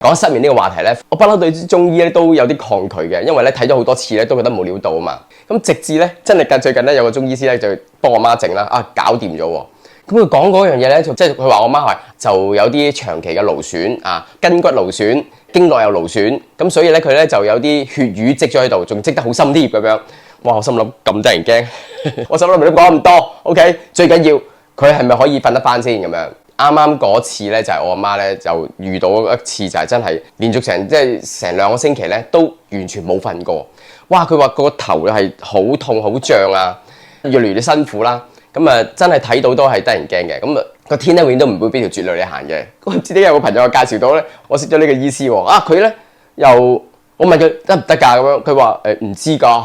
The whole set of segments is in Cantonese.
講失眠呢個話題咧，我不嬲對中醫咧都有啲抗拒嘅，因為咧睇咗好多次咧都覺得冇料到啊嘛。咁直至咧真係最近咧有個中醫師咧就幫我媽整啦，搞掂咗喎。咁佢講嗰樣嘢咧，即係佢話我媽係就有啲長期嘅勞損啊，筋骨勞損、經絡又勞損，咁所以咧佢咧就有啲血瘀積咗喺度，仲積得好深啲咁樣。哇！我心諗咁得人驚，我心諗你都講咁多 ，OK？ 最緊要佢係咪可以瞓得翻先咁樣？啱啱嗰次咧就係我阿媽咧就遇到一次就係真係連續成2個星期咧都完全冇瞓過。哇！佢話個頭係好痛好脹啊，越嚟越辛苦啦。咁啊真係睇到都係得人驚嘅。咁啊個天咧永遠都唔會俾條絕路你行嘅。咁唔知點解有個朋友介紹到咧，我識咗呢個醫師喎。佢咧又我問佢得唔得㗎咁樣，佢話唔知㗎。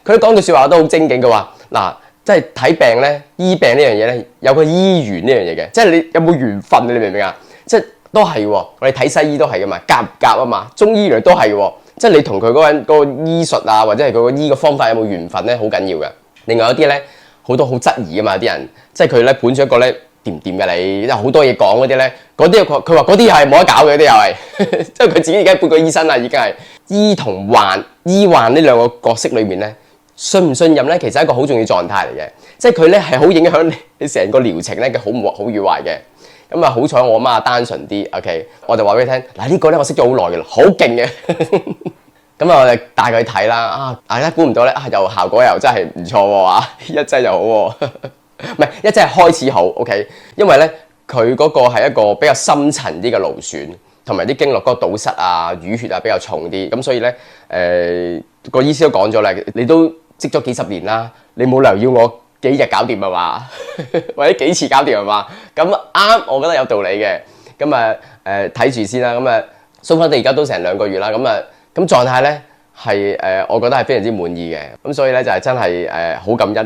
佢講句説話都好精警嘅話嗱。即係睇病咧，醫病呢樣嘢咧，有個醫緣呢樣嘢嘅，即係你有冇緣分，你明唔明啊？即係都係喎，我哋睇西醫都係噶嘛，夾唔夾啊嘛？中醫原來都係喎，即係你同佢嗰個醫術啊，或者係佢個醫嘅方法有冇緣分咧，好緊要嘅。另外有啲咧，好多好質疑啊嘛，啲人即係佢咧本咗一個咧掂唔掂嘅你，好多嘢講嗰啲咧，嗰啲佢話嗰啲又係冇得搞嘅，嗰啲又係，即係佢自己而家半個醫生啦，已經係醫同醫患呢兩個角色裏面咧。信唔信任咧，其實係一個好重要狀態嚟嘅，即係佢咧係好影響你成個療程咧嘅好與壞嘅。咁啊好彩我媽單純啲 ，OK， 我就話俾你聽，嗱呢個咧我識咗好耐嘅啦，好勁嘅。咁啊我哋帶佢去睇啦，大家估唔到咧又效果又真係唔錯喎，一劑又好喎，唔係一劑係開始好 ，OK， 因為咧佢嗰個係一個比較深層啲嘅勞損，同埋啲經絡嗰個堵塞啊、淤血啊比較重啲，咁所以咧個醫師都講咗啦，你都積咗幾十年啦，你冇理由要我幾日搞掂啊嘛，或者幾次搞掂啊嘛？咁啱，我覺得有道理嘅。咁啊睇住先啦。咁啊蘇翻到而家都成2個月啦。咁狀態咧係我覺得係非常之滿意嘅。咁所以咧就係真係好感恩。